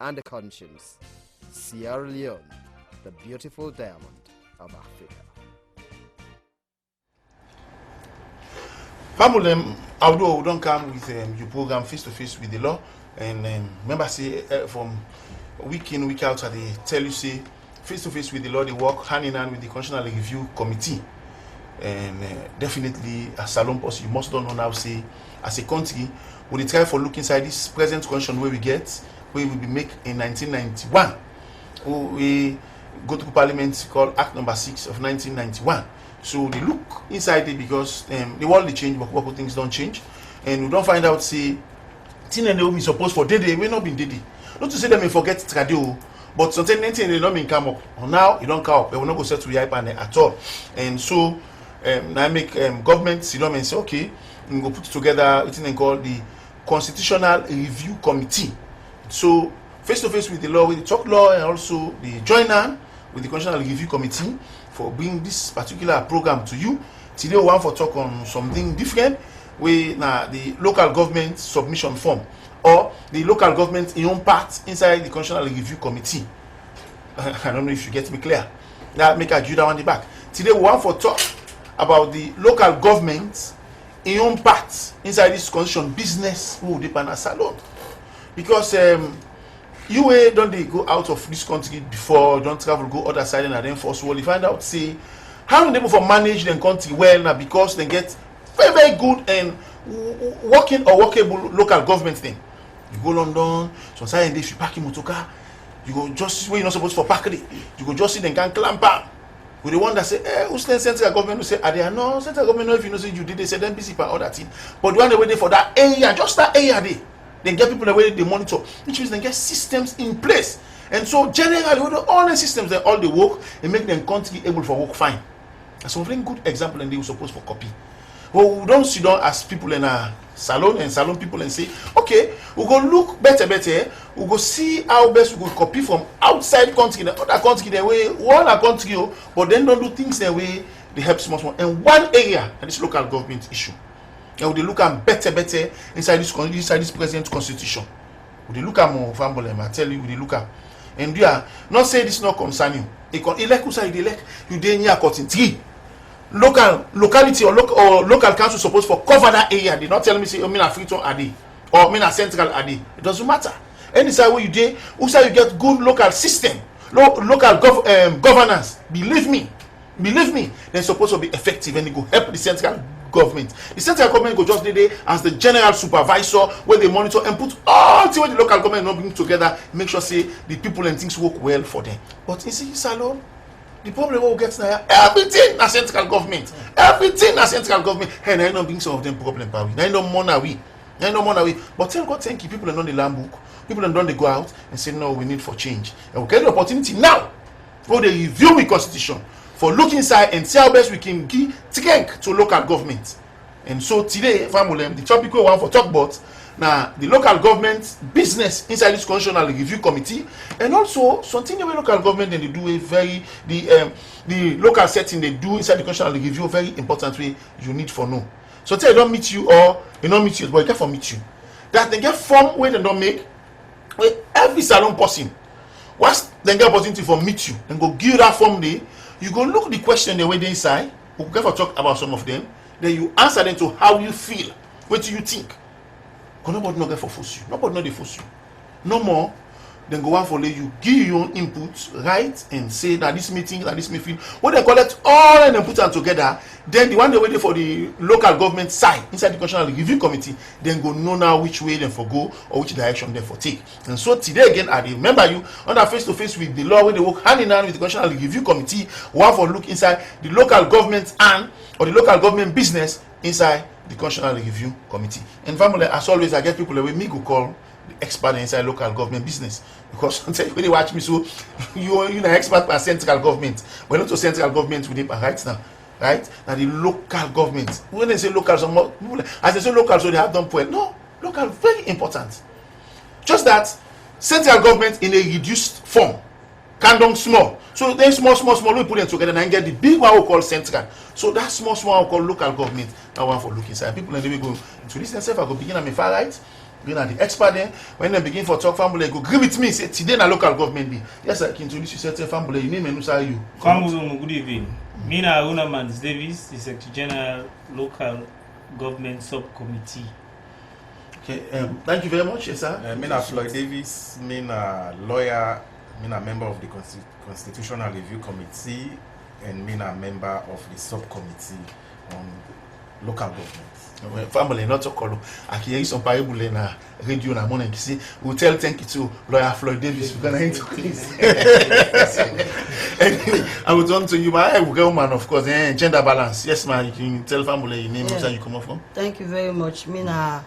and a conscience. Sierra Leone, the beautiful diamond of Africa. Family, although we don't come with your program face to face with the law, and remember say from week in week out, they tell you say face to face with the law, they work hand in hand with the Constitutional Review Committee, and definitely as Salon Post, you must don't know now say as a country, we try for look inside this present constitution where we get where we be make in 1991. We go to Parliament called Act number 6 of 1991. So they look inside it because the world they change, but things don't change, and we don't find out say thing and they will be supposed for day we not been day. Not to say them may forget tradio, but sometimes anything they don't mean come up. Now you don't come up, they will not go set to the iPad at all. And so I make government sit down and say okay, we go put together what they call the Constitutional Review Committee. So face to face with the law, with the talk law, and also the join hand with the Constitutional Review Committee for bringing this particular program to you. Today we want to talk on something different, with the local government submission form or the local government in own part inside the Constitutional Review Committee. I don't know if you get me clear. That make a give that on the back. Today we want to talk about the local government in own part inside this constitution business who depend on salon. Because you don't they go out of this country before, don't travel, go other side and then first world. You find out, say, how they able to manage the country well now because they get very, very good and working or workable local government thing. You go London, sometimes if you park in motoka, you go just where you're not supposed for park it. You go just see them can clamp up. With the one that say, who's the central government who say, are they no central government know if you know say you did they say them busy for all that thing. But the one they waiting for that area, just that area there. Then get people the way they monitor, which means they get systems in place. And so generally, with all the systems, they all they work and make them country able for work fine. That's a very good example, and they were supposed for copy. Well, we don't sit down as people in a salon and salon people and say, okay, we go look better, we go see how best we go copy from outside country, the other country the way, one country, but then don't do things the way they help small. And one area, and this local government issue. And they look at better inside this present constitution. They look at more family, I tell you, they look at. And they are not say this not concern you. Elect who say elect, you dey near cutting three. Locality or local council supposed for cover that area. They not tell me say, oh, me na Freetown Ade or me na Central Ade. It doesn't matter. Any side where you dey, who say you get good local system, local governance. Believe me, they're supposed to be effective and they go help the central government. The central government go just there as the general supervisor where they monitor and put all the local government not bring together, make sure say the people and things work well for them. But in see salon, the problem we get now, everything na central government. Everything na central government. And I don't bring some of them problem power. I don't money we. But tell God thank you, people are not the land book. People are not they go out and say no, we need for change. And we get the opportunity now for the review the constitution. For look inside and see how best we can give strength to local government. And so today, family, the topic we want for talk about now the local government business inside this constitutional review committee, and also something the way local government then they do a very the local setting they do inside the constitutional review very important way you need for know. So tell you don't meet you or you don't meet you, but you get for meet you. That they get form where they don't make where every salon person once they get opportunity for meet you and go give that form there. You go look the question the way they inside. We'll go for talk about some of them. Then you answer them to how you feel. What do you think? Because nobody not get for force you. Nobody not they force you. No more. Then go on for you. Give your own input, right? And say that this meeting, that this meeting. When they collect all and then put them together, then the one they waiting for the local government side inside the constitutional review committee, then go know now which way them for go or which direction they for take. And so today again, I remember you on that face to face with the law where they work hand in hand with the constitutional review committee. One for look inside the local government and or the local government business inside the constitutional review committee. And family, as always, I get people that way me go call the expert inside local government business. Because when they watch me, so you're an expert by central government. We're not to central government with it right now. Right? Now the local government. When they say local, some people, as they say local, so they have done well. No, local very important. Just that central government in a reduced form. Can done small. So then small, we put them together and get the big one we call central. So that small we call local government. That one for look inside. People and they will go into this themselves. I go begin on my far right. You know, the expert then, when they begin for talk family, go agree with me, say today na local government day. Yes, I can introduce you, say family, you name and who you. Good evening. Me na Unaman Davis, the Secretary General Local Government Subcommittee. Okay, thank you very much, yes, sir. Me na Floyd Davis, me na lawyer, me na member of the Constitutional Review Committee, and me na member of the subcommittee on local government. Family not to call. I can hear some parable in a radio na morning. See, we'll tell thank you to lawyer Floyd Davis. We're gonna into please. Anyway, I will turn to you, my woman, of course. Gender balance. Yes, man. You can tell family your name where you come up from. Thank you very much. Me na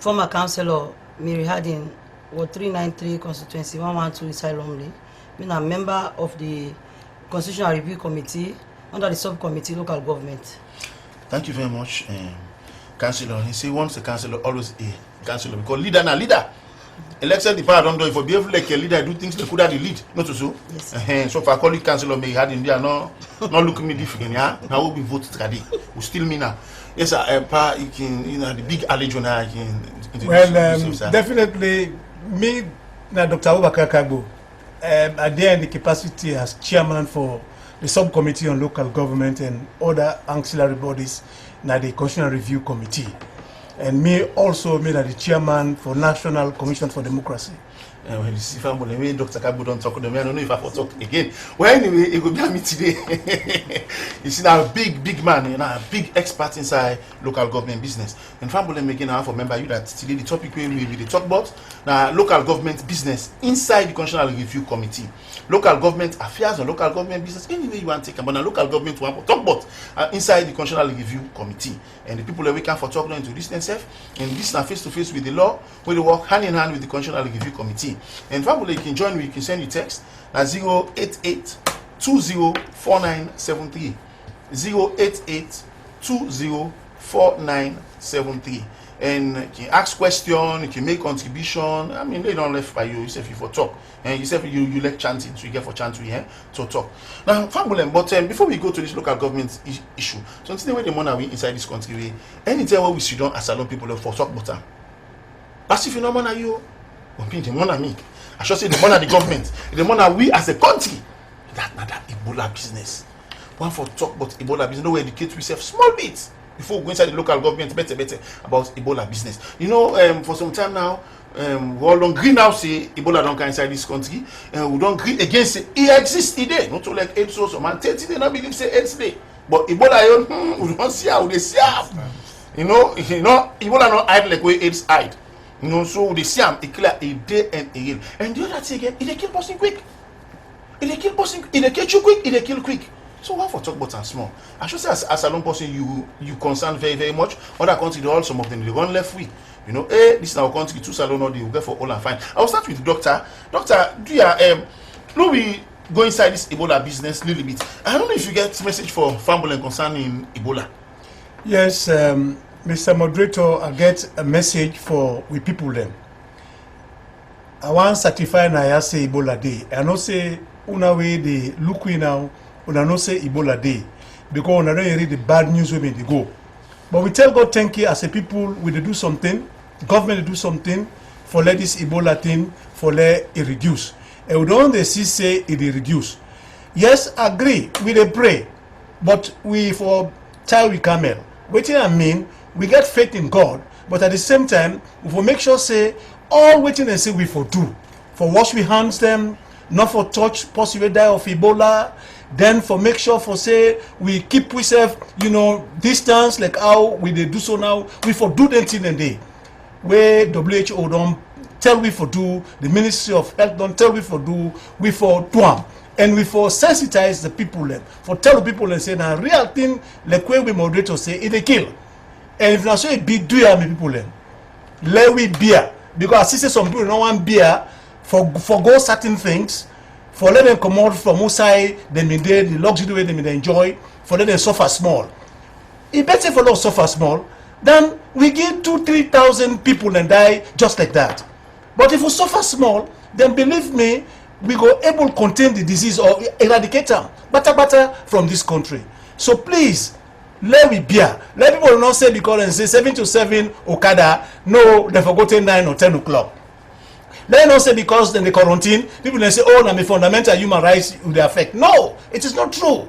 former councillor Mary Harding, Ward 393 constituency 112 Isalomli. Me na member of the Constitutional Review Committee under the subcommittee local government. Thank you very much, councillor. He say once a councillor, always a councillor. Because leader na leader. Elected the power don't do it for behave like a leader, do things they could have the lead, not to so. Yes. So if I call you councillor, may had in there, not look me different, yeah. Now will be voted today. We still me now. Yes, sir. You can, you know, the big allergy now. I can. Well, definitely, me, na Dr. Abubakar Kagbo, at the end, the capacity as chairman for the subcommittee on local government and other ancillary bodies, na the Constitutional Review Committee. And me also made the chairman for National Commission for Democracy. Well, you see, family, Dr. Kagbo don't talk to me. I don't know if I will talk again. Well, anyway, it will be me today. You see, now a big man, you know, a big expert inside local government business. And family, making now for member you that today the topic we will talk about now local government business inside the Constitutional Review Committee. Local government affairs and local government business. Anyway, you want to take about local government one talk about inside the Constitutional Review Committee. And the people that we can for talk into this themselves. And this now face to face with the law, where they work hand in hand with the Constitutional Review Committee. And family, you can join me, you can send you text at 088 204973. 088 204973. And you can ask questions, you can make contribution. I mean, they don't left by you, you say if you for talk. And you say you like chanting, so you get for chanting to talk. Now, family, but before we go to this local government issue, so today where the money we inside this country, anytime where we sit down as alone people for talk button. But if you know money you, the money me. I should say the money the government, the money we as a country. That Ebola business. One for talk about Ebola business, no we educate yourself small bits before we go inside the local government better about Ebola business. You know, for some time now, we all don't agree now say Ebola don't come inside this country, and we don't agree against it. It exists today, not to like 8 so man 30 they not believe say 8 day. But Ebola we don't see how they see how. You know, Ebola not hide like way AIDS hide. You know, so they see it clear a day and a year. And the other thing again, it kill person quick. It kill person, it kill you quick, it kill quick. So one for talk about and small. I should say as a long person you concern very much. Other countries they all some of them they run left way. You know, this is our country, 2 salon or they will go for all and fine. I will start with the doctor. Doctor, do you we go inside this Ebola business a little bit? I don't know if you get message for family concerning Ebola. Yes, Mr. Moderator, I get a message for we people then. I want certify na I say Ebola day. I know say una way they look we now, una no say Ebola day. Because una don't read the bad news when they go. But we tell God thank you as a people we do something, government do something for let this Ebola thing for let it reduce. And we don't see say it reduce. Yes, agree, we dey pray, but we for child we camel. Waiting I mean, we get faith in God, but at the same time, we will make sure say all waiting and say we for do, for wash we hands them, not for touch possible die of Ebola. Then for make sure for say we keep we self, you know, distance like how we they do so now. We for do them till and day. Where WHO don't tell we for do, the Ministry of Health don't tell we for do, we for do them. And we for sensitize the people then, for tell the people and say now real thing like where we moderator say it a kill. And if not so it be do ya me people then. Let we beer. Because I see some people don't want beer for go certain things. For let them come out from outside, them in there, the luxury way them enjoy, for let them suffer small. It better for us suffer small than we give 2,000-3,000 people and die just like that. But if we suffer small, then believe me, we go able to contain the disease or eradicate them better from this country. So please, let we bear. Let people not say because and say 7 to 7 Okada, no, they forgotten 9 or 10 o'clock. Let not say because then the quarantine, people then say, oh, now my fundamental human rights will affect. No, it is not true.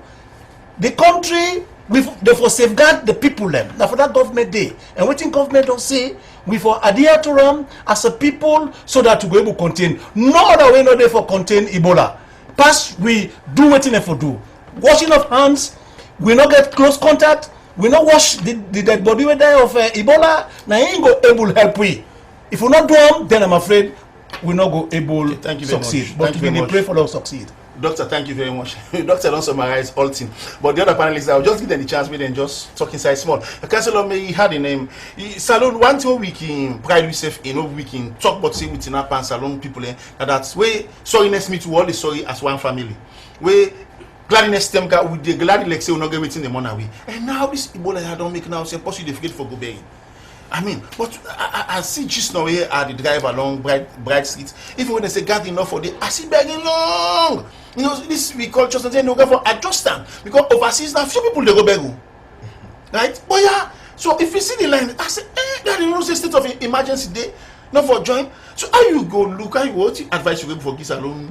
The country, they for safeguard the people them. Now for that government day. And what government don't say, we for adhere to them as a people so that we go able to contain. No other way not there for contain Ebola. Past we do what they for do. Washing of hands, we not get close contact, we not wash the dead body with die of Ebola. Now ain't go able help we. If we not do them, then I'm afraid we not go able thank you very succeed. much. But Thank you we very pray for us succeed. Doctor, thank you very much. Doctor don't summarize all things. But the other panelists, I'll just give them the chance, we then just talk inside small. The councillor may had a name. Salon one thing we can pride yourself in, we can talk about say within our pan salon people that's way sorriness me to all the sorry as one family. We gladness them with the glad like say we not get waiting the money away. And now this Ebola I don't make now say possibly they forget for go bury. I mean, but I see just now here at the drive along bright streets. Even when they say God enough for the I see begging long. You know, this we call just they no go for adjust them because overseas now few people they go beg. Right? But yeah, so if you see the line, I say, God you know say state of emergency day, not for join. So how you go look how you what advice you go for this alone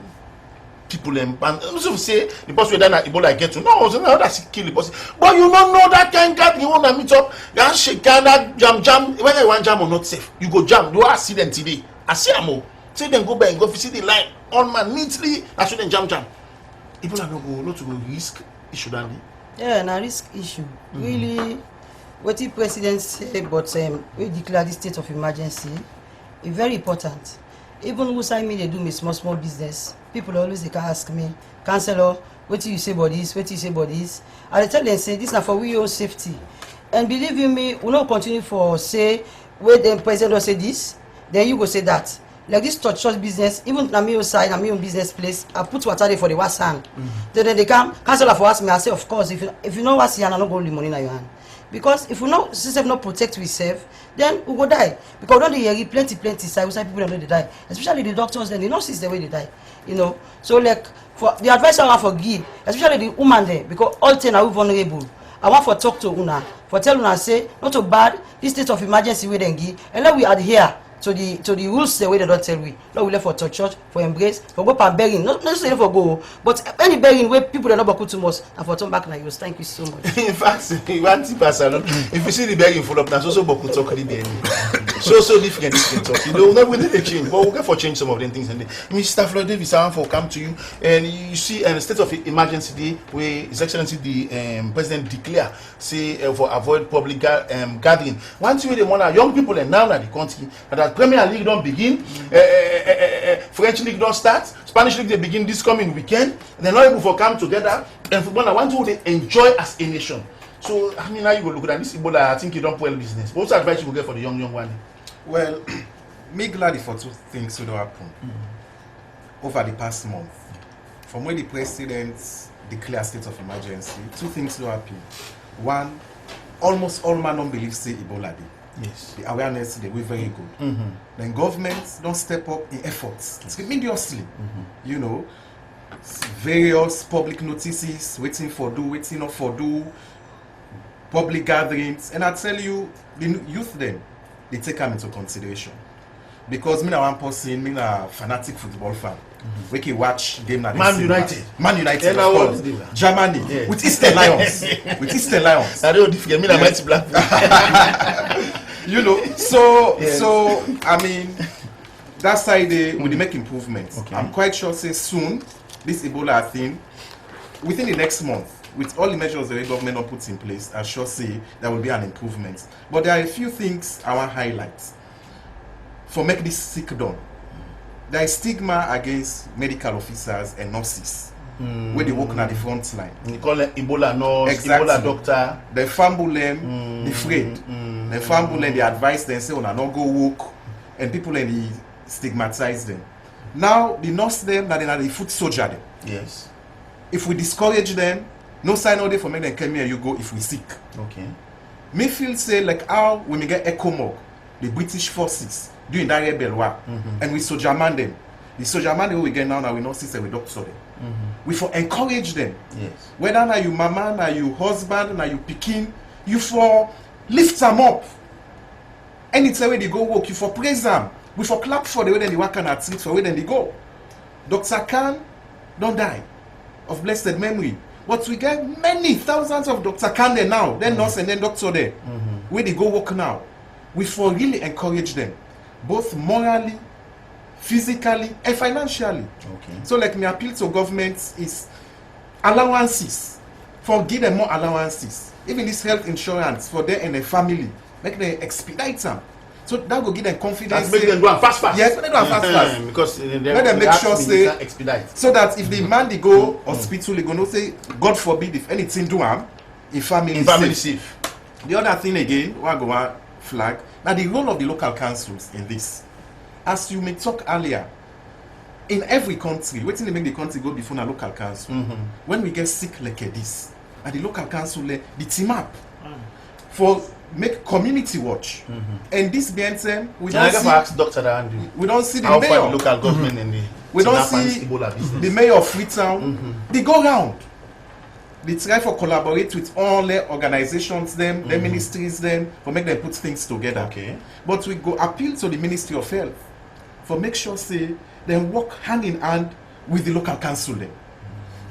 people them and also say the boss we done at Ebola get to no so now that's kill the boss. But you don't know that kind God you wanna meet up, that shake that jam whether you want jam or not safe, you go jam, do accident today. I see am say them go back and go visit the line on man neatly as you then jam. Ebola no go not to go risk issue than the Yeah, na risk issue. Really, what the president say, but we declare the state of emergency, it's very important. Even who sign me, they do me small business. People always they can ask me, Councillor, what do you say about this? What do you say about this? And I tell them, say this is for we own safety. And believe you me, we not continue for say where the president will say this, then you go say that. Like this church business, even na me own side, na me own business place, I put water there for the wash hand. Then they come, Councillor for ask me, I say of course, if you know what's hand, I not go leave money in your hand. Because if we not system not protect ourselves, then we go die. Because we don't hear plenty side people don't know they die. Especially the doctors, then the nurses the way they die. You know. So like for the advice I want for give, especially the woman there, because all 10 are vulnerable. I want for talk to Una, for tell Una say not too bad, this state of emergency we then give, and then we adhere to the rules the way they don't tell we. No, we left for church, for embrace, for go and begging. Not necessarily for go, but any begging where people are not about too much and for turn back like yours. Thank you so much. In fact, one tip if you see the begging full up, that's also Boku talk so different talk. You know, not with the change, but we'll get for change some of them things. And Mr. Floyd Davis, I want for come to you, and you see a state of emergency day where His Excellency the President declare say for avoid public gathering. One thing they want young people and now in the country that Premier League don't begin, French League don't start, Spanish League they begin this coming weekend. They're not able to come together and football. I want to they enjoy as a nation. So I mean, now you go look at this Ebola. I think you don't well business. What's the advice you will get for the young one? Well, me glad for two things to happen over the past month. From when the president declared state of emergency, two things to happen. One, almost all man don't believe say Ebola day. Yes. The awareness they were very good. Then governments don't step up in efforts immediately. You know, various public notices, waiting for do, waiting not for do, public gatherings, and I tell you, the youth then they take them into consideration. Because me na one person, me na fanatic football fan. We can watch game na Man United, of course. Germany, yeah. with Eastern Lions, with Eastern Lions. I don't different. Me na mighty black. You know, so I mean, that's how they will make improvements. Okay. I'm quite sure say soon this Ebola thing, within the next month, with all the measures the government will put in place, I sure say there will be an improvement. But there are a few things I want to highlight for make this sick done. There is stigma against medical officers and nurses where they work on the front line. You call it Ebola nurse, Exactly. Ebola doctor. They fumble them, they afraid. They fumble them, they advise them, say, "Oh, no go work," and people and they stigmatize them. Now the nurse them, that they are the foot soldier them. Yes. If we discourage them, no sign all day for make them come here. You go if we sick. Okay. Me feel say like how when we get ECOMOG, the British forces doing that rebel war, and we soldier man them. The soldier man we get now we not see say we doctor them. We for encourage them. Yes. Whether now you mama, now you husband, now you pikin, you for lift them up. Anytime when they go work, you for praise them. We for clap for the way they work on at street for where they go. Dr. Khan don't die of blessed memory. But we get many thousands of Dr. Khan there now, then nurse and then doctor there. Where they go work now. We for really encourage them, both morally, physically, and financially. Okay. So like my appeal to government is allowances. For give them more allowances. Even this health insurance for them and their family. Make them expedite them. So that will give them confidence. Make them go fast. Yes, make them go fast. Because Let them make sure say expedite. so that if the man they go hospital, they go no say God forbid if anything do harm, in family safe. The other thing again, one go one flag. Now the role of the local councils in this, as you may talk earlier, in every country, waiting to make the country go before a local council. When we get sick like this, and the local council the team up for make community watch. And this BNTM, we don't see. Ask Dr. Andrew. We don't see the How mayor. far the local government in the We don't see the mayor of Freetown. They go round. They try for collaborate with all their organizations, their ministries, for make them put things together. Okay. But we go appeal to the Ministry of Health for make sure say they work hand in hand with the local council then.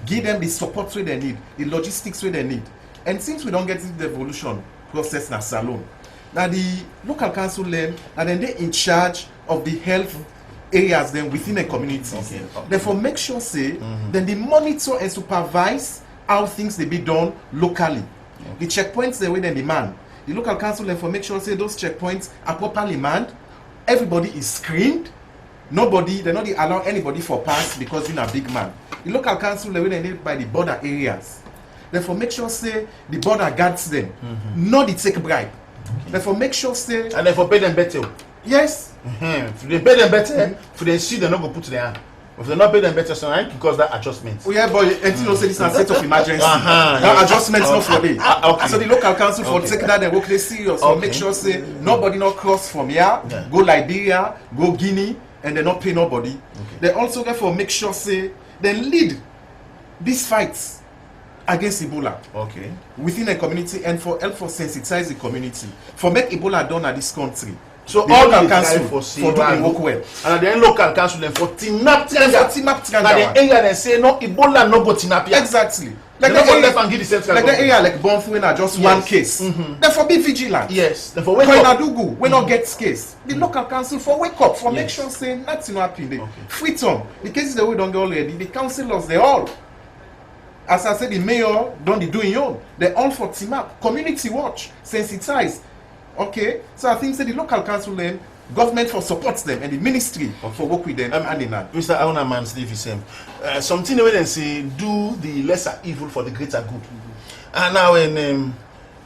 Give them the support where they need, the logistics where they need. And since we don't get into the evolution process na salon, now the local council then and then they in charge of the health areas then within the communities. Okay. Therefore make sure say then they monitor and supervise how things they be done locally. The checkpoints they way then demand. The local council then for make sure say those checkpoints are properly manned. Everybody is screened. Nobody, they not allow anybody for pass because you're a big man. The local council they way then by the border areas. Therefore make sure say the border guards them. Not the take bribe. Therefore make sure say and therefore pay them better. yes. If they pay them better, if they see they're not going to put their hand. If they not pay them better, so I can cause that adjustment. Oh yeah, but until you say this is a state of emergency. That adjustment's not for them. Okay. So the local council for take that they work they serious. So make sure say nobody not cross from here, go Liberia, go Guinea, and they not pay nobody. They also therefore make sure say they lead these fights against Ebola. Okay. Within a community and for help for sensitize the community. For make Ebola done at this country. So the all local the council for doing work well. And then local council then for tinap For Timap and the area they say no Ebola no go tinap here. exactly. Like Like the the left area, and give the central like the government. area like Bonfui na just one case. Therefore be vigilant. Yes. Therefore wake When up. Adugu, we not get case. The local council for wake up, for make Yes. sure say nothing happen there. Okay. Freedom. The cases that we don't get already, the councillors they all. As I said, the mayor don't the doing own. They all for team up, community watch, sensitize. Okay, so I think say the local council then government for supports them and the ministry for work with them hand in hand. Mr. Aunaman Davis, something where they say do the lesser evil for the greater good. And now when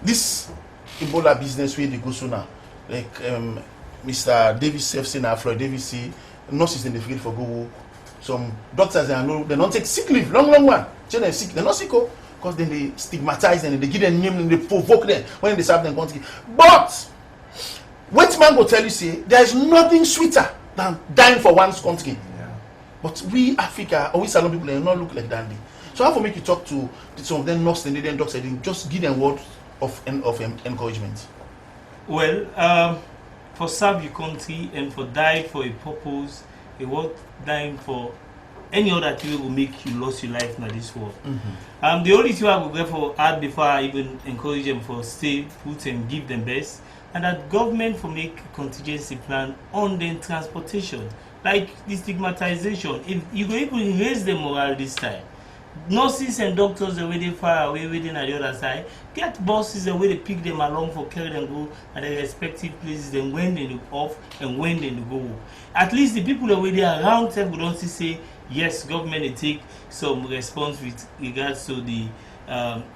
this Ebola business where they go so now, like Mr. Davis say now Floyd Davis say nurses in the field for go work. Some doctors they don't take sick leave, long one. They're sick, they're not sick because then they stigmatize them, they give them name and they provoke them when they serve them country. But what man will tell you say there is nothing sweeter than dying for one's country. Yeah. But we Africa or we Salon people they not look like dandy. So how for make you talk to some of them nurses and then doctors and just give them words of encouragement. Well, for serve your country and for die for a purpose, a word dying for any other thing will make you lose your life in this world. The only thing I will go for add before I even encourage them for stay put and give them best, and that government for make contingency plan on the transportation, like the stigmatization. If you go even raise the morale this time, nurses and doctors are waiting far away, waiting at the other side. Get buses and where they pick them along for carry them go at their respective places. Then when they go off and when they go. At least the people that were there around them would also say yes, government will take some response with regards to the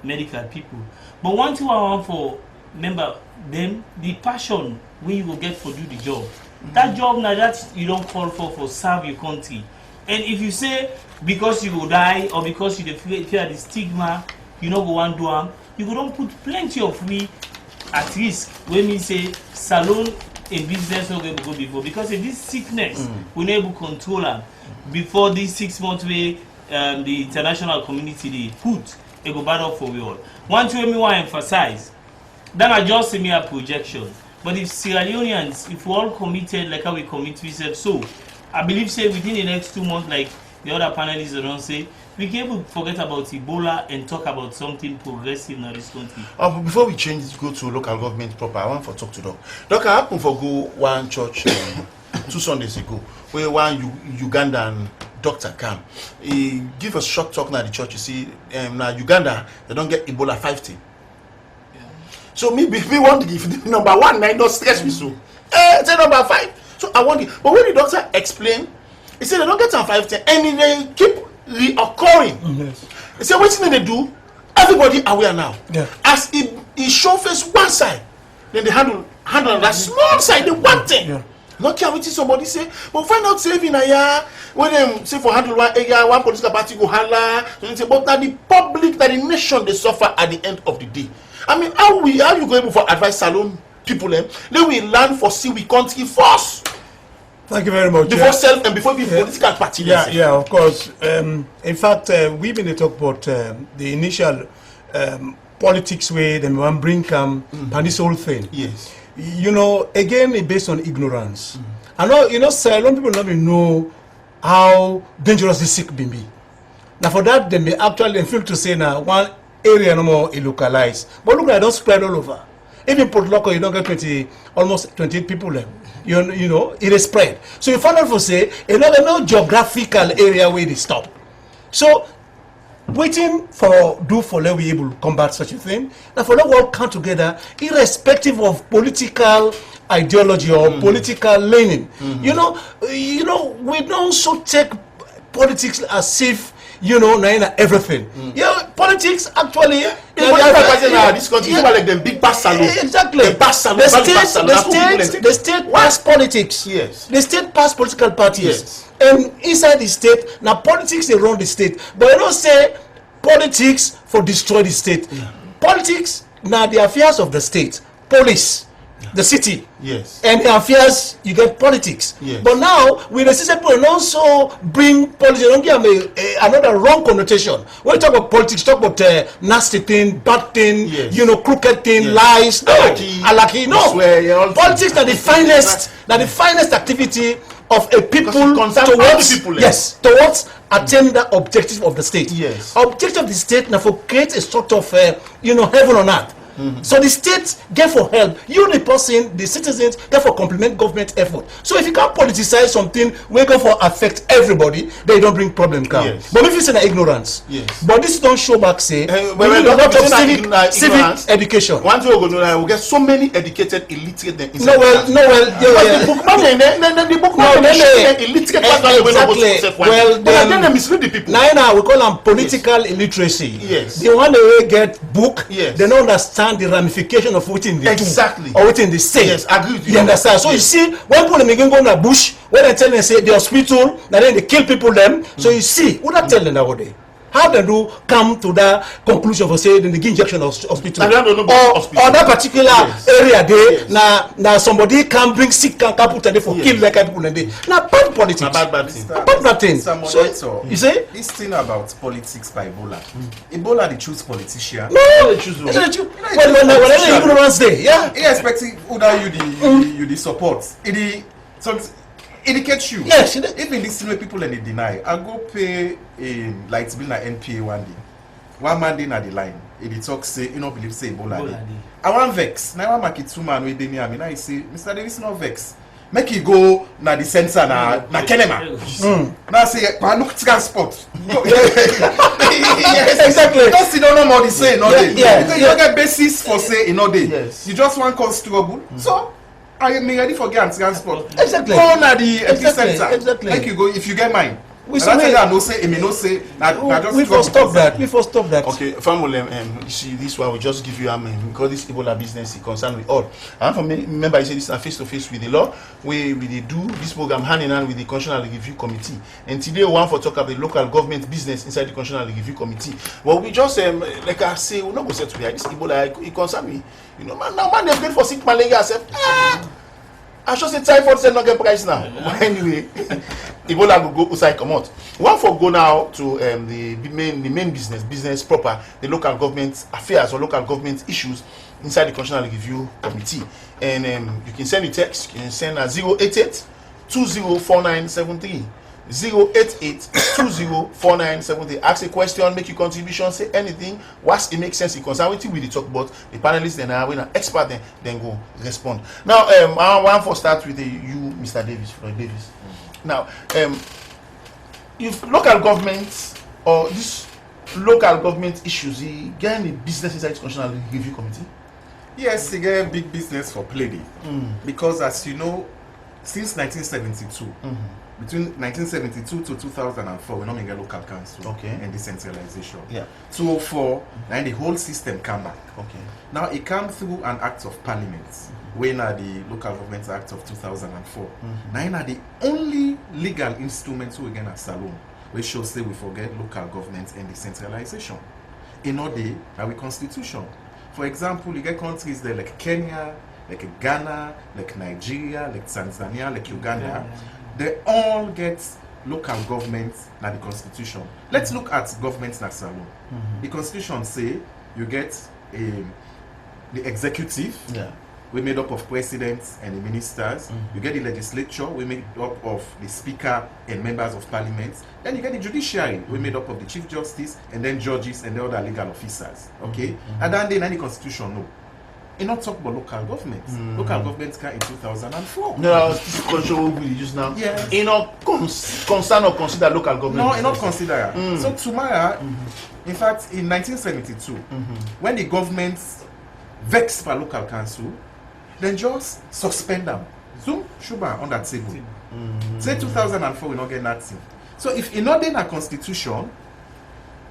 medical people. But one thing I want for remember them the passion when you will get for do the job. That job now that you don't call for serve your country. And if you say because you will die or because you fear the stigma, you know go one do am, you go don't put plenty of we at risk when we say salon in business no go before. Because if this sickness we not able to control them before these 6 months where the international community they put it go bad up for we all. One thing we want to emphasize, That are just a mere projection. But if Sierra Leoneans, if we all committed like how we commit, we said so, I believe say within the next 2 months, like the other panelists don't say, we can able to forget about Ebola and talk about something progressive in this country. Before we change, go to local government proper, I want to talk to Doc. Doc, I happen for go one church 2 Sundays ago, where one Ugandan doctor came. He give us short talk now the church. You see, now Uganda, they don't get Ebola 50. So me want to give number 1, I don't stress me so. Say number 5. So I want it. But when the doctor explain, he said they don't get on 50 and they keep reoccurring. Yes. He said what thing they do, everybody aware now. Yeah. As he show face one side, then they handle that small side, the one thing. Yeah. Not care what somebody say, but find out saving a year when them say for handle one area, one political party go handle. So they say, but that the public, that the nation they suffer at the end of the day. I mean, how you going for advice salon people then we learn for see we country first. Thank you very much. Before self and before political party. Yeah, of course. In fact, we've been talking about the initial politics way, then one bring and this whole thing. Yes. You know, again, it's based on ignorance. I know, Ceylon people don't even know how dangerous the sick be. Now, for that, they may actually feel to say now one area no more localized. But look, I don't spread all over. Even Port Local, you don't get almost 28 people there. You know, it is spread. So you find out for say, no geographical area where they stop. So, waiting for let we able to combat such a thing. Now for let we all come together, irrespective of political ideology or political leaning. You know, we don't so take politics as if everything. Politics actually. This country is like them big pass salon. Exactly. The state pass politics. Yes. The state pass political parties. Yes. And inside the state, now politics they run the state. But you don't say politics for destroy the state. Yeah. Politics now the affairs of the state, police, the city. Yes. And the affairs you get politics. Yes. But now with the system and also bring politics, don't give them another wrong connotation. When you talk about politics, talk about nasty thing, bad thing, yes. Crooked thing, yes. lies. No, alaki, no. Swear, politics are the finest activity of a people towards people, yes, towards attain the objective of the state. Yes. Objective of the state now for create a sort of heaven on earth. So the state get for help, you the person, the citizens get for complement government effort. So if you can't politicize something, we go for affect everybody, they don't bring problem come. Yes. But if it's in ignorance, yes. But this don't show back say we need a lot of civic education. One thing we know, we get so many educated illiterate them inside. The bookman illiterate exactly. Well, then mislead the people. Now we call them political illiteracy. Yes. The one they get book, yes. They don't understand the ramification of within the exactly or within the state. Yes, I agree with you. You understand? So yes. You see, when people begin go in the bush, when they tell them say the hospital, and then they kill people them. So you see, what I tell them nowadays. How they do come to that conclusion for saying the injection of hospital or that particular yes. Area there yes. now somebody can bring sick can put and they for yes. Kill like people and they now bad politics. Bad thing. So you say this thing about politics by Ebola. Ebola they choose politician. No, they choose. Well, ignorance day. Yeah. Irrespective whether you the support. It indicates you. Yes. Even this thing where people and they deny. I go pay like it's been like NPA one day. One man dey na the line. He talk say you don't believe say Ebola dey. I want vex. Now I want make it 2 man wey dey near me. Now he say, Mr. Davis no vex. Make he go na the center na Kenema. Now say look transport. Yes, exactly. Don't see no more the say no day. Because you don't get basis for say no day. Yes. You just want cause trouble. So I am ready for get transport. Exactly. Go na the epicenter. Exactly. Like you go if you get mine. We first stop that. Okay, family, you see this one we just give you because this Ebola business is concerned with all. And for me, remember I said this is face to face with the law. We do this program hand in hand with the Constitutional Review Committee. And today we want to talk about the local government business inside the Constitutional Review Committee. Well, we just like I say, we're not going to say today this Ebola it concern me. You know, man, they're good for sick malaria. I should say typhoid say not get price now. But anyway, Ebola will go outside come out. One for go now to the main business proper, the local government affairs or local government issues. inside the Constitutional Review Committee. And you can send a text. You can send a 088 204973. 088-204973. Ask a question, make your contribution, say anything. What it makes sense, it concerns with the talk, but the panelists then are an expert then go respond. Now, I want to start with you, Mr. Davis, Floyd Davis. Now, if local governments or this local government issues, you get any business inside the Constitutional Review Committee? Yes, you get big business for play because as you know, since 1972. Between 1972 to 2004, we don't get local council and decentralization. 204, then the whole system came back. Now it came through an act of parliament, when the Local Government Act of 2004. Now the only legal instruments we get at Salon, we should say we forget local government and decentralization. In order, our constitution. For example, you get countries there like Kenya, like Ghana, like Nigeria, like Tanzania, like Uganda. They all get local governments in the constitution. Let's look at governments in Salon. The constitution say you get the executive, we made up of presidents and the ministers. You get the legislature, we made up of the speaker and members of parliament. Then you get the judiciary, we made up of the chief justice and then judges and the other legal officers. And then the constitution no. It not talk about local governments. Local governments came in 2004. No, this control will just now. Yes. You know, concern or consider local government. No, it not consider. So tomorrow, in fact, in 1972, when the government vexed for local council, then just suspend them. Zoom, Shuba on that table. Say 2004, we not get nothing. So if in not in a constitution,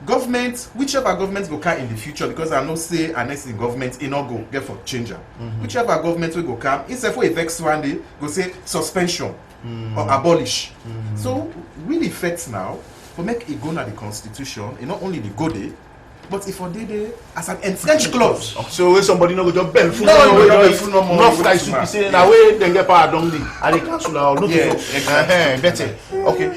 government, whichever government go come in the future, because I know say unless in government, it not go get for changer. Whichever government will go come, instead for a vex one day, go say suspension or abolish. So really effects now for make it go na the constitution, and not only the go day, but if for day as an entrenched clause. So when somebody no go just bell full no more. Enough guys to say na way then get power down there and the council now not better. Okay.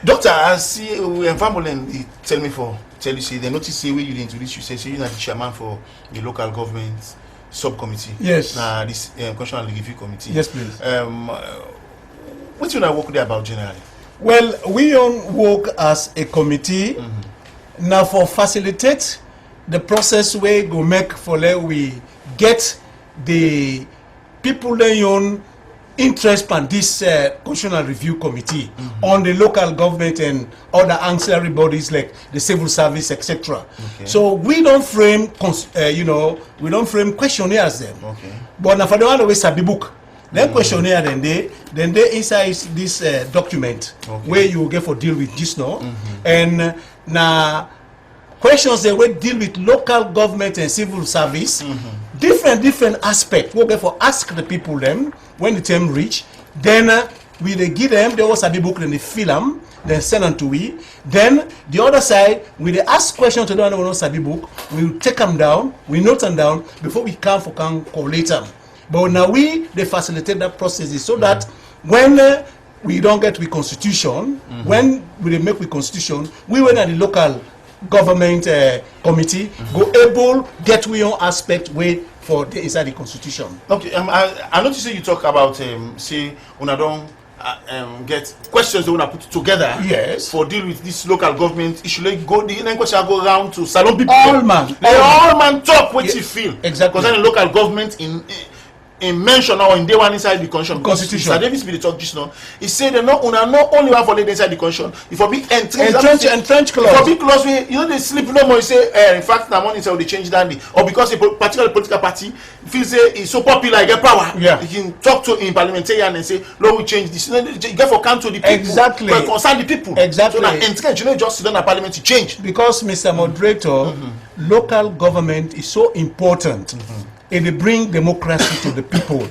Doctor, I see environment tell you say they notice say where you introduce you say you're not the chairman for the local government subcommittee. Yes. This Constitutional Review Committee. Yes, please. What you work there about generally? Well, we don't work as a committee now for facilitate the process we go make for we get the people they own interest on this Constitutional Review Committee on the local government and other ancillary bodies like the civil service, etc. So we don't frame, we don't frame questionnaires them. But now for the one who sabi book, then questionnaire then they inside this document where you get for deal with this now, and now questions they will deal with local government and civil service, different aspects. We get for ask the people them. When the time reach, then we they give them, they also be book, then they fill them, then send them to we. Then the other side, we they ask questions to the one who knows Sabi book, we take them down, we note them down before we can collate them. But now they facilitate that process so that when we don't get with constitution, when we make with constitution, we went at the local government committee, go able get we own aspect way for the inside the constitution. Okay, I notice you talk about say when I don't get questions they want to put together for deal with this local government issue. Like go the question go around to salon people. All man talk what you feel. Exactly. Because the local government in mention now in day one inside the constitution. Mr. Davis be the talk just now. He said they not only one for inside the constitution. If a big entrenched clause. For big clause we they sleep no more. You say in fact na money say they change that day. Or because a particular political party feels say it's so popular, get power. You can talk to in parliamentarian and say, Lord, we change this. You get for count to the people. Exactly. Concern the people. Exactly. So that entrenched, just sit down at parliament to change. Because Mr. Moderator, local government is so important. And they bring democracy to the people.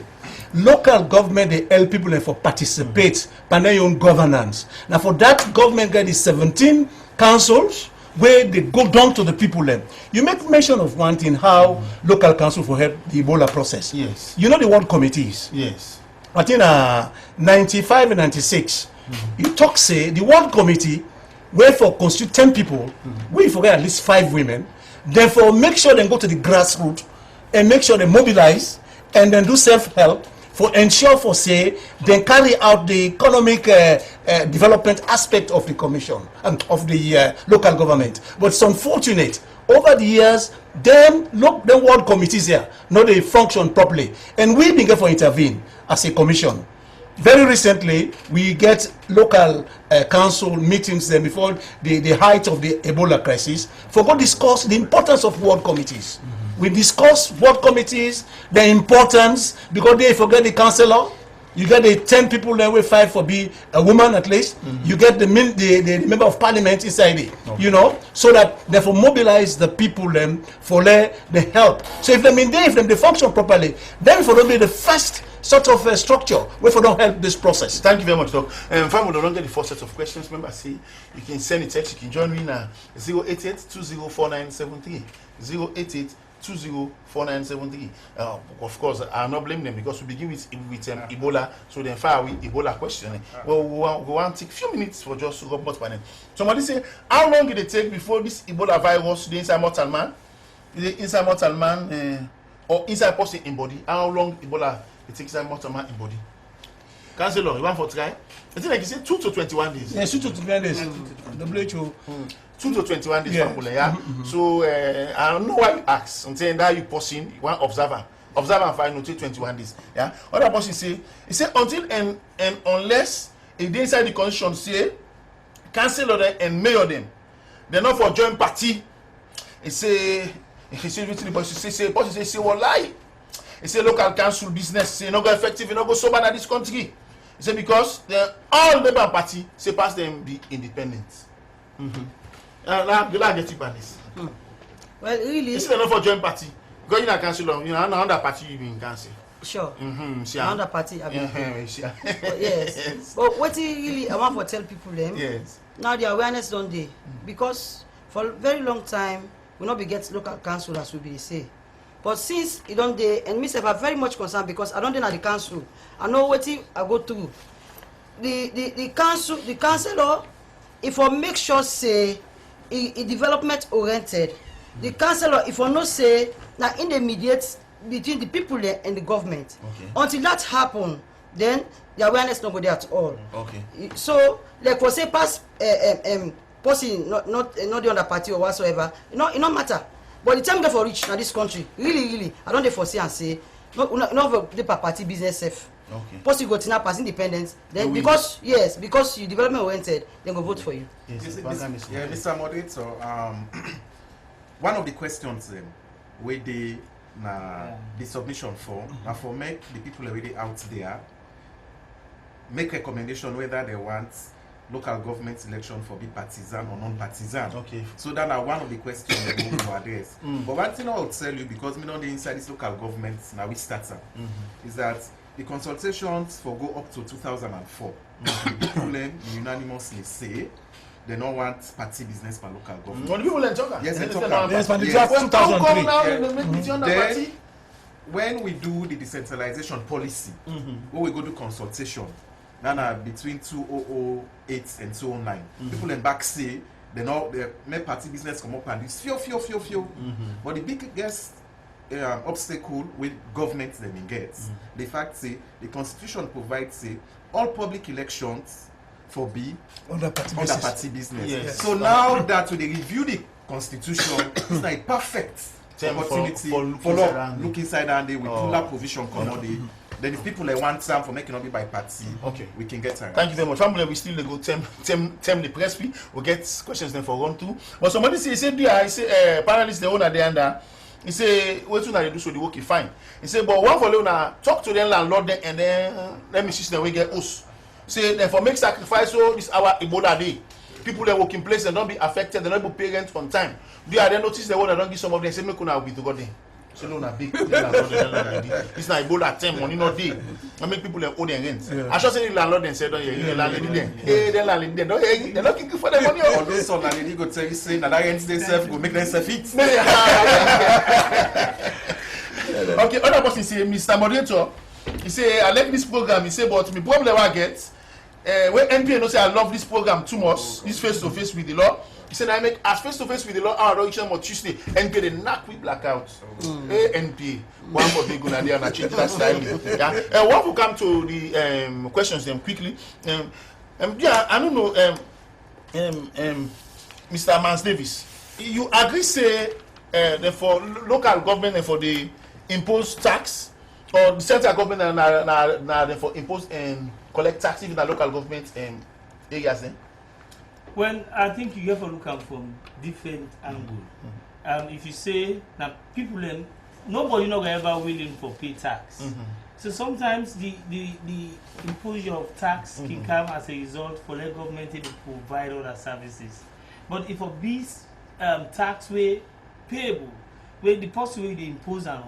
Local government, they help people and for participate in their own governance. Now for that, government get the 17 councils where they go down to the people then. You make mention of one thing, how local council for help the Ebola process. Yes. You know the ward committees. Yes. I think 95 and 96, you talk say the ward committee where for constitute 10 people, we forget at least 5 women, therefore make sure they go to the grassroots and make sure they mobilize and then do self-help for ensure for say they carry out the economic development aspect of the commission of the local government. But it's unfortunate over the years them ward committees here no they function properly, and we begin for intervene as a commission. Very recently, we get local council meetings then before the height of the Ebola crisis for go discuss the importance of ward committees. We discuss ward committees, the importance, because they forget the councillor. You get the 10 people that will fight for be a woman at least. You get the member of parliament inside it, you know, so that therefore mobilize the people them for the help. So if they function properly, then for them be the first sort of structure where for don't help this process. Thank you very much, Doc. Fine, we don't get the first set of questions. Remember, see, you can send a text. You can join me now. 088-204973. 088-204973. Of course, I'll not blame them because we begin with Ebola, so then fire with Ebola question. Well, we want to take a few minutes for just to go about panel. Somebody say, how long did it take before this Ebola virus, the inside mortal man, or inside person in body? How long Ebola it takes inside mortal man in body? Councillor, you want for try? I think like you say 2 to 21 days. Yes, 2 to 21 days. WHO. 2 to 21 days, Yeah. yeah. So I don't know why you ask. I'm saying that you person, you want observer and find until 21 days. Yeah. Other person say, he say until and unless if they inside the constitution say councillor them and mayor them, they're not for joint party. He say well lie. He say local council business say no go effective, no go sober in this country. He say because all member party say pass them be independent. Now, you like getting this. Well, really. It's not for joint party. Because you are council, you know, another party you been council. Sure. See, Another party. But yes. Yes. But what really I want to tell people them. Yes. Now the awareness don't dey because for a very long time we not be get local council as we be say. But since it don't dey and myself are very much concerned because I don't dey at the council. I know what I go through. The councillor, if I make sure say it development oriented, the councillor if I not say now in the mediate between the people there and the government. Okay. Until that happen, then the awareness not go there at all. Okay. So like for say pass person not the other party or whatsoever, it not matter. But the time get for reach now this country, really, I don't dey foresee and say not the party business safe. Okay. Post you go to now pass independence, then You because you development oriented, then go vote for you. Yes. Mr. Moderator, one of the questions where they the submission form for make the people already out there make recommendation whether they want local government election for be partisan or non-partisan. Okay. So that are one of the questions we want to address. But one thing I will tell you, because me know the inside this local government now we start is that the consultations for go up to 2004. The people unanimously say they don't want party business for local government. When the people talk, Yes, they talk Yes, but the Yes. draft How come 2003. now Yeah. they make it under Then, party? when we do the decentralization policy, when we go do consultation, between 2008 and 2009, people in back say they make party business come up and this few. But the biggest obstacle with government they get, the fact say the constitution provides say all public elections for be Under party business. Yes. So now that we review the constitution, it's like a perfect Time opportunity for look inside and look inside and with fuller provision come on the. Then if people want some for making up be by party, Okay. we can get around. Thank you very much. Family, we still go term the press fee. We'll get questions then for run through. But somebody say panelists the owner there and there. He say, what do they do so the work is fine. He say, but one for Leona, talk to them landlord then and then let me see them we get us. Say then for make sacrifice so this our Ebola day. People that work in place and don't be affected, they don't be pay rent on time. Do you then notice the one that don't give some of them say make una be to God then. So no na big this na Ebola time money not day. I make people owe their rent. I just say the landlord then said don't you landlady then. Hey the landlady then don't they're not looking for the money. Although some landlady go tell you say that rent themselves go make themselves fit. Okay, other person say Mr. Moderator, he say I like this program. He say but me problem I get when NPA no say I love this program too much, this face to face with the law. He said I make as face to face with the law. I don't on Tuesday. NPA they knock with blackout. Hey NPA, one for big gonna there and change that style. Yeah. What will come to the questions them quickly. Yeah, I don't know. Mr. Mans Davis, you agree say for local government and for the imposed tax, or the central government and for impose and collect tax even the local government areas then? Well, I think you have to look at from different angle. If you say that people nobody not ever willing for pay tax. So sometimes the imposition of tax can come as a result for the government to provide other services. But if a beast tax way payable, where the person way they impose on,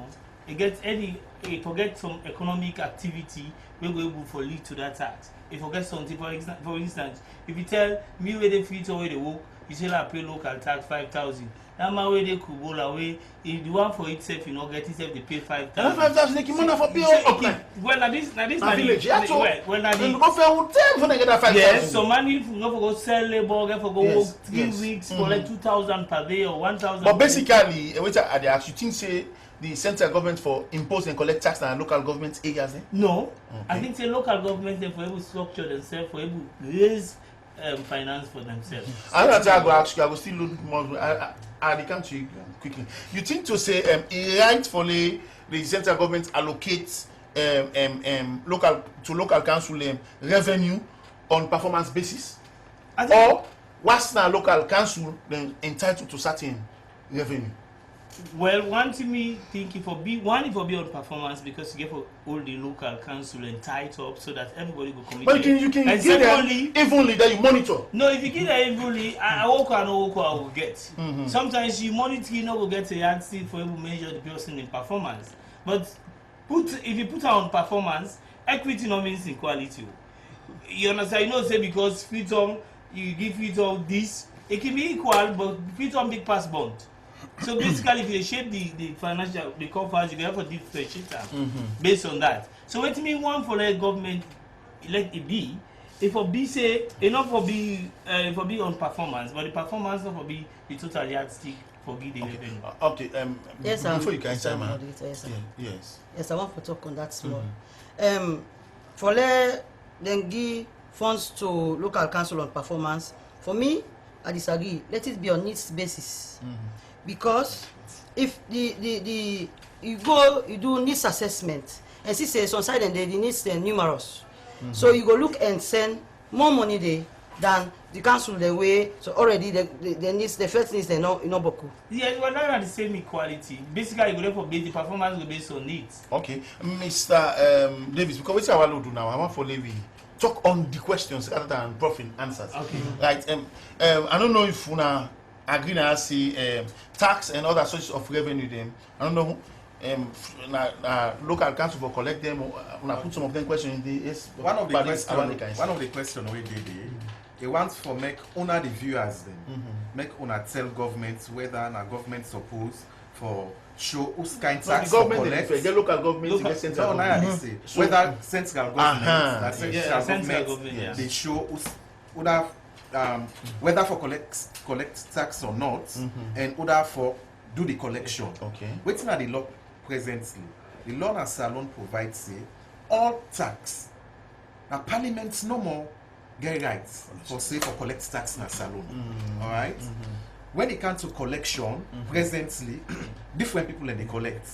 it gets it forget some economic activity we will able for lead to that tax. If forget something, for instance, if you tell me where they fit or where they work, you say I pay local tax 5,000. That man where they could go away, if the one for itself, you know, get itself they pay 5,000. 5,000 they give money for pay up. Well, now this village. well, now you go for a hotel for they get that 5,000. Yes, so money for go sell labor, get for go work 3 weeks for like 2,000 per day or 1,000. But basically, which are the you think say the central government for impose and collect tax and local government areas? No, okay. I think the local government they for able to structure themselves, for able to raise finance for themselves. I'm not going to ask you. I will still look more. I come to you quickly. You think to say it right for the central government allocate local council revenue on performance basis, or what's now local council then entitled to certain revenue? Well, one to me think if it be on performance because you get for all the local council and tied up so that everybody will commit. But you can and give them evenly that you monitor. No, if you give them evenly, I work and work I will get. Sometimes you monitor, you know, will get a yardstick for able to measure the person in performance. But if you put on performance, equity no means equality. You understand? You know, say because freedom, you give freedom this, it can be equal, but freedom big pass bond. So basically, if you shape the financial, the coverage, you have a differentiate based on that. So what mean one for the government let it be, if for B say enough for be on performance, but the performance not for be the total yardstick for give the revenue. Okay. Yes, before you can answer, man. Yes, I want to talk on that small. For let them give funds to local council on performance. For me, I disagree. Let it be on needs basis. Because if you do needs assessment and see say some side and the needs are numerous, so you go look and send more money there than the council the way. So already the needs, the first needs they no boku. Yeah, we're not at the same equality. Basically, you go for the performance will based on needs. Okay, Mr. Davis, because what I want to do now, I want for Levi talk on the questions rather than profit answers. Okay. Right. I don't know if una agree now see tax and other sources of revenue them. I don't know local council for collect them or put some of them questions in the one of the questions we did it wants for make una the viewers them make una tell government whether na government suppose for show who's kind tax the for government collect. The local government get central government. Whether central government central government they show who's whether for collect tax or not, and other for do the collection. Okay. Waiting at the law presently, the law and salon provides say all tax. Now parliament no more get rights for say for collect tax na salon. All right. When it comes to collection, presently, different people they collect.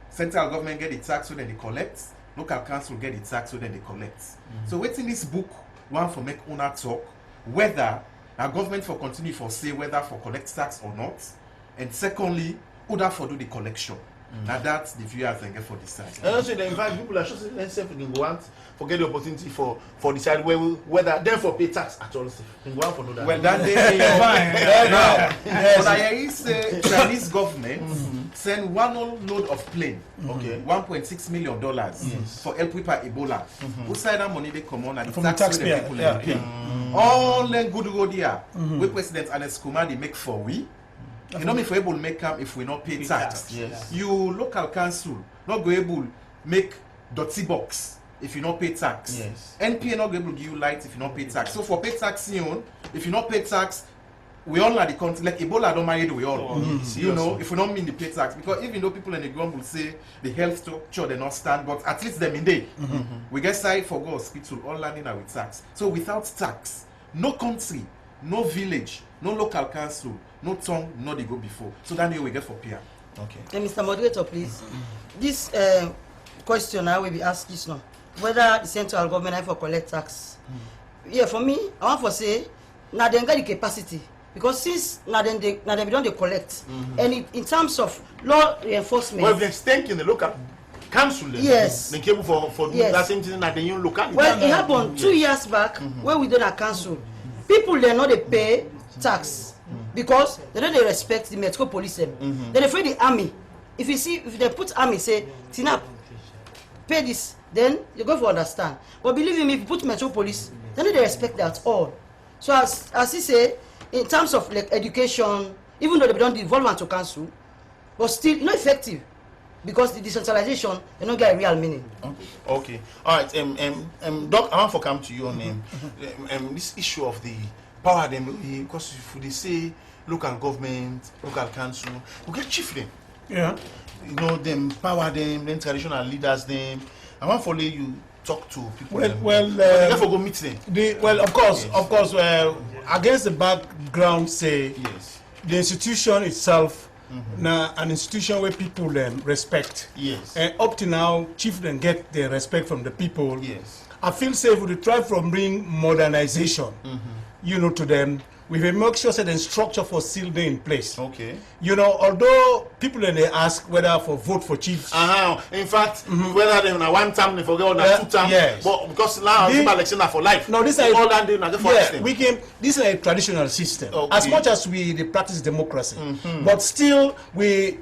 Central government get the tax so then they collect. Local council get the tax so then they collect. So waiting this book one for make una talk whether our government for continue for say whether for collect tax or not, and secondly, who for do the collection. Now that's the viewers can get for decide. And also they invite people that should themselves in want forget the opportunity for decide whether them for pay tax at all. In one for do that. Well, that they now. But I say Chinese government send one load of plane, okay, $1.6 million for help with Ebola. Who side that money they come on and the tax the people they pay. All them good road here. We President Alex Kumadi make for we. You know, if we able make them if we not pay tax. Yes. You local council not go able make dirty box if you not pay tax. Yes. NPA not able to give you light if you not pay tax. So for pay tax, if you not pay tax, we all are the country like Ebola don't marry we all. You know, if we don't mean the pay tax, because even though people in the ground will say the health structure they not stand, but at least them in day we get side for go hospital all landing out with tax. So without tax, no country, no village, no local council, no town, no they go before. So that we get for PR. Okay. Mr. Moderator, please. This question I will be asked this now. Whether the central government have for collect tax. Yeah, for me, I want to say now they get the capacity. Because since now they don't they collect. And in terms of law enforcement. Well, they're staying in the local council. Yes. They came for Yes. that same thing that the new locality. Well, it happened 2 years back when we did a council. People they know they pay tax because they don't they respect the Metro Police. Then they afraid the army. If they put army say Tinap pay this, then you go for understand. But believe me, if you put Metro Police, they don't they respect that at all. So as he say, in terms of like education, even though they don't devolve to council, but still not effective because the decentralization they don't get a real meaning. Okay. All right. Doc, I want to come to you on this issue of the power them because if they say local government, local council, we get chief them. Yeah. You know them power them, then traditional leaders them. I want to follow you talk to people. Well, therefore go meet them. of course, against the background, say Yes. the institution itself, now an institution where people respect. Yes. And up to now, chief then get the respect from the people. Yes. I feel safe with the try from bring modernization, to them. We will make sure that the structure for still be in place. Okay. Although people then they ask whether for vote for chiefs. In fact, whether they na one term they forget or na 2 term, yes. but because now the election are for life. No, this is all that they na get for system. This is a traditional system. Okay. As much as they practice democracy, but still,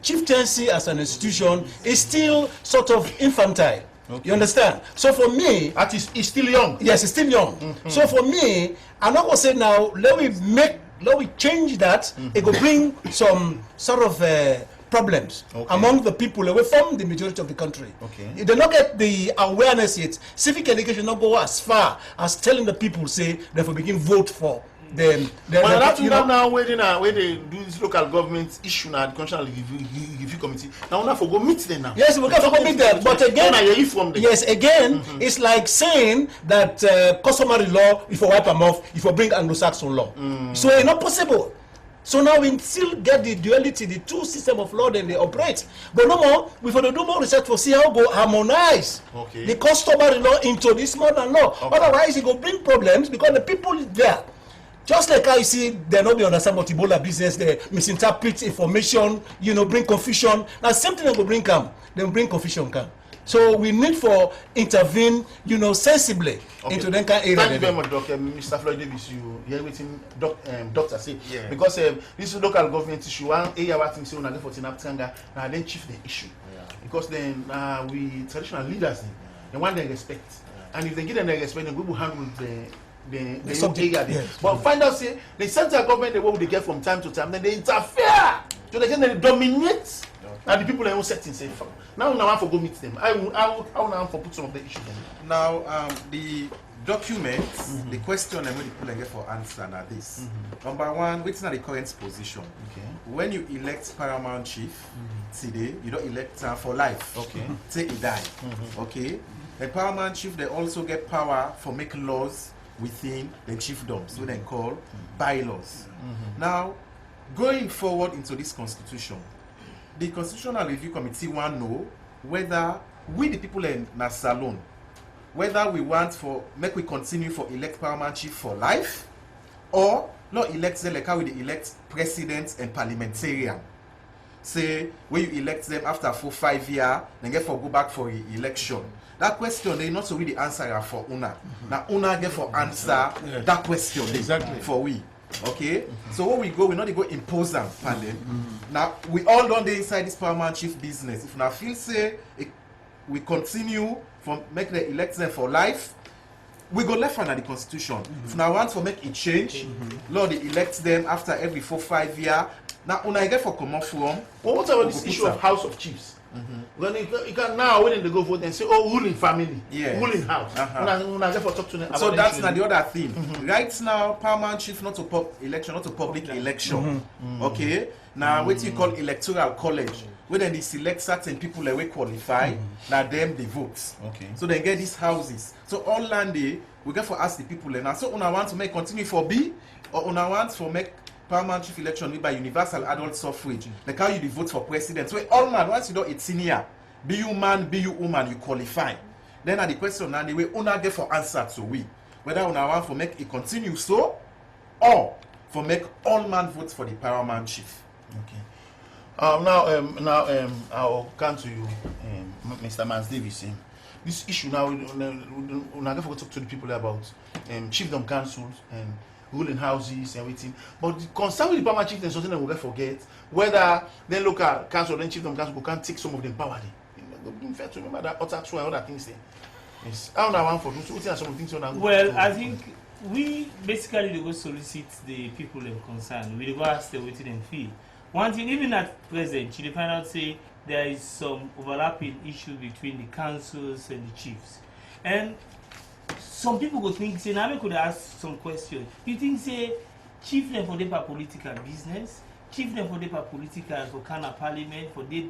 chieftaincy as an institution is still sort of infantile. Okay. You understand? So for me, that is it's still young. Yes, it's still young. So for me, I'm not gonna say now. Let we change that. It will bring some sort of problems among the people away from the majority of the country. Okay. If they not get the awareness yet, civic education not go as far as telling the people say they will begin vote for them. Well, that's now where they do this local government issue now the constitutional review committee. Now we for go meet them now. Yes, we can go meet them. But again, it's like saying that customary law, if you wipe them off, if you bring Anglo-Saxon law. So it's not possible. So now we still get the duality, the two system of law that they operate. But no more, we have to do more research for see how go harmonize the customary law into this modern law. Otherwise, it will bring problems because the people there. Just like how you see, they not be understand what Ebola business, they misinterpret information, bring confusion. Now, same thing they will bring confusion. So we need for intervene, sensibly into that kind of area. Thank you very much, Dr. Mr. Floyd Davis. You hear what doctor say? Yeah. Because this is local government issue. One area what things say on the 14 Aptanga, and then chief the issue. Yeah. Because then we traditional leaders, they want their respect, and if they give them their respect, then we will handle the subject area. Yes. But find out say the central government the what they get from time to time, then they interfere. So they can dominate. And the people are setting say now I want to go meet them. I now for put some of the issues on. Now the documents, the question and when people get for answer are this. Number one, what's not the current position? Okay. When you elect paramount chief today, you don't elect for life. Okay. Say he die. Okay. The paramount chief they also get power for make laws within the chiefdoms, so they call bylaws. Now, going forward into this constitution, the Constitutional Review Committee want to know whether we the people in Nasalon, whether we want we continue for elect paramount chief for life, or not elect them like how we elect presidents and parliamentarian. Say when you elect them after 4-5 years, then get for go back for election. That question they not so really the answer for una. Now una get for answer that question for we. Okay, so when we go, we not go impose them. Now we all don't dey inside this paramount chief business. If now feel say we continue from make the elect them for life, we go left under the constitution. If now want for make it change, Lord they elect them after every 4-5 years. Now una get for come off from. But what about this issue of House of Chiefs? When you can now when they go vote and say, oh, ruling family, Yes. ruling house. Una therefore talk to them So about that's them not the other thing. Right now, paramount chief not to election, not to public election. Okay. Now, what you call electoral college, where then they select certain people that will qualify. Now them they vote. Okay. So they get these houses. So all land day we get for ask the people and so una want to make continue for B or una want for make paramount chief election by universal adult suffrage. Like how you vote for president. So all man once you do 18 year, be you man, be you woman, you qualify. Then the question now the way una get for answer to we whether una want for make it continue so or for make all man vote for the paramount chief. Okay. Now, I'll come to you, Mr. Mans Davis. This issue now, we're not going to talk to the people about chiefdom councils and ruling houses and everything. But the concern with the paramount chief is something that we'll forget. Whether then local council, then chiefdom council can take some of them power. Being fair to remember that other and other things. Yes. I don't know for those. What are some things? Well, I think we basically go solicit the people in concern. We go ask them what they feel. One thing, even at present, you find out say there is some overlapping issues between the councils and the chiefs. And some people go think, say, now I could ask some questions. You think, say, chief them for the political business, chief them for the political for kind of parliament, for the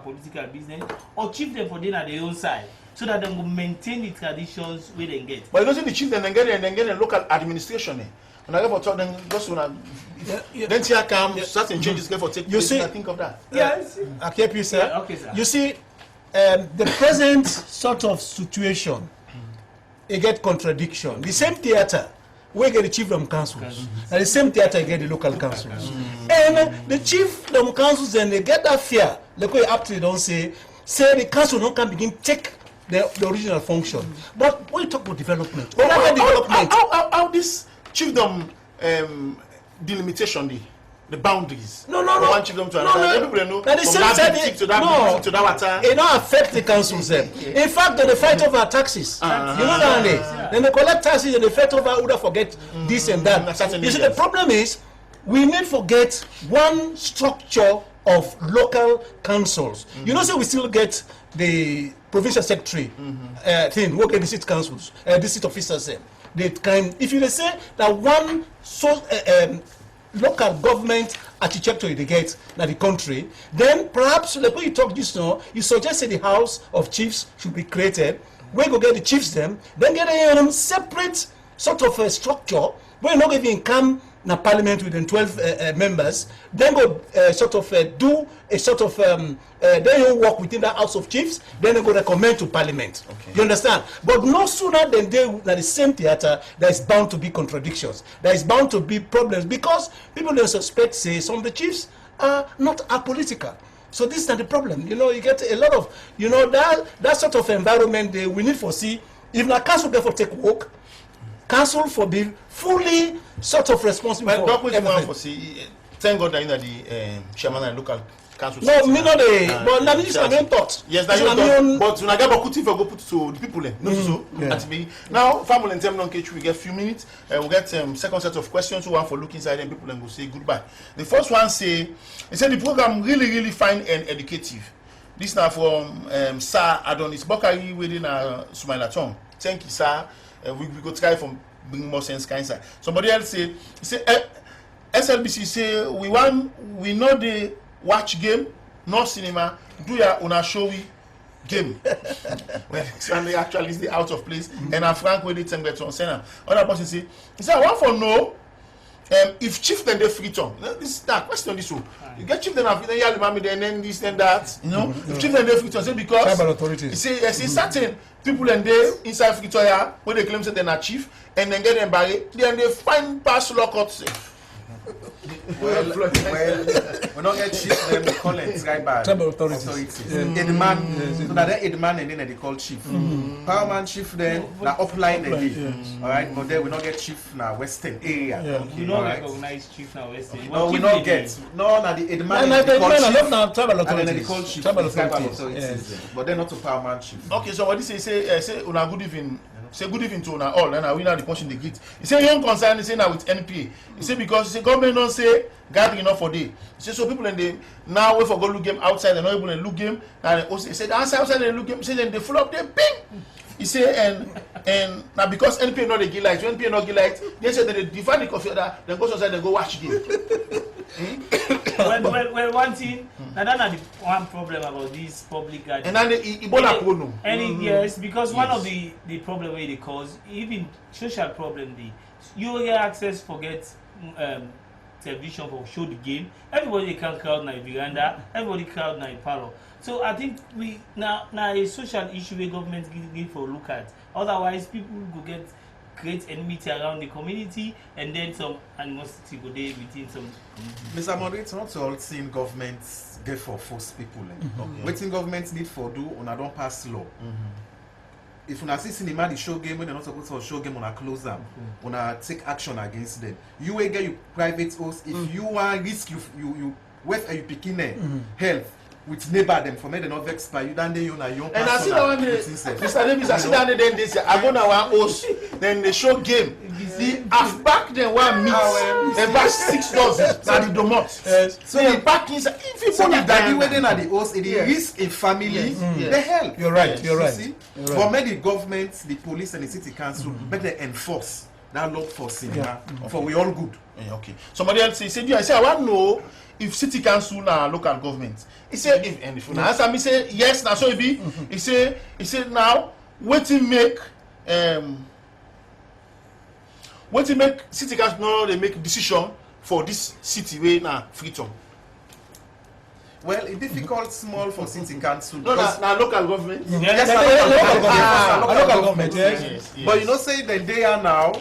political business, or chief them for them at their own side, so that they will maintain the traditions where they get. But you don't see the chief then get a local administration. When I ever talk, then just when then here come certain changes get for take place. see, I think of that. Yes. Okay, sir. Yeah, okay, sir. You see, the present sort of situation, it get contradiction. The same theater, we get the chiefdom councils, and the same theater get the local councils. And the chiefdom councils, and they get that fear. Like we up to don't say the council don't can begin take the original function. But when you talk about development, How this chiefdom delimitation the boundaries. No. One chiefdom to another. People know Now the from same that side, big to that to that water. it don't affect the councils then. In fact, they fight over taxes. You know that then they collect taxes and they fight over who forget this and that. You see, the problem is we need to get one structure of local councils. You know, so we still get the provincial secretary thing, work at the city councils, the city officers. They can, if you say that one local government architecture they get in the country, then perhaps like when you talk just now, you suggest that the House of Chiefs should be created. We go get the chiefs them, then get a separate sort of a structure where not even come na parliament within 12 members, then go do a sort of then you work within the House of Chiefs, then they go recommend to parliament. Okay. You understand? But no sooner than they na the same theater, there is bound to be contradictions. There is bound to be problems because people don't suspect say some of the chiefs are not apolitical. So this is not the problem. You know, you get a lot of that sort of environment we need to see. If na council get for take work, council for be fully sort of responsible for everything. For see, thank God that the chairman and local council. No, me no dey. But na this is my own thought. Yes, that your thought. But when I get Bakuti, go put to the people. No, so at me now. Family and terminal catch. We get few minutes. We get second set of questions. Who want for look inside and people and go say goodbye. The first one say the program really fine and educative. This now from Sir Adonis Bokari within Sumaila Tom. Thank you, sir. We go try from bring more sense kind side. Somebody else say SLBC say we know the watch game, no cinema, do ya una showy game. When Sunday actually is the out of place and I'm frank with it and get on send. Other person say I want for know if chief then they free tongue. This is that question this one. You get chief then then this and that, you know. If chief then they free tongue say because tribal authorities. You see certain people and they inside Victoria when they claim that they're not chief and then get them by then they find pass lockout safe. Well, we don't get chief, then we call it tribal authorities. Edman, so that they Edman and then they call chief. Powerman chief then, na upline again. Alright, but then we don't get chief na western area. You don't recognize chief na western. No, we don't get. No, na the Edman they call chief. And then they call chief tribal authorities. But they're not to powerman chief. Okay, so what this say una good evening. say good evening to una all, and I will now the portion the greet. He say young concern, he say now with NPA. He say because he say government don't say gathering enough for day. He say so people in the now wait for go look game outside, they're not able to look game. And he say the answer outside they look game, he say then they full up there, bing. He say and now because NPA not they give light, when NPA not give light, they say that they define the coffee that then go outside they go watch game. well, one thing, and that's the one problem about this public gathering. And then the yes, because one of the problem where they cause, even social problem, you get access forget television for show the game. Everybody can crowd na veranda, everybody crowd na parlor. So I think we now a social issue where government give for look at. Otherwise, people go get create enmity around the community, and then some animosity go there within some community. Mr. Moderator, it's not all seeing governments get for force people. Waiting governments need for do una don't pass law. If una see cinema the show game when they're not supposed to show game una close them, una take action against them. You will get your private host if you want risk you where you picking health with neighbor them for me they not vex by you then they you na your and I see that one Mr. Davis I see that then they say I go now one host then they show game the half back then one meet about 6 dozen na the domot so the back inside if you so if that way then at the host it risk a family they help you're right see but make the government the police and the city council make they enforce that law for cinema for we all good. Okay, somebody else say I say I want to know if city council na local government. He say if you answer me say yes na so it be. He say now wetin make city council no they make decision for this city wey na freedom. Well, it's difficult small for city council. No, na local government. Local government. Yes. But you know say that they are now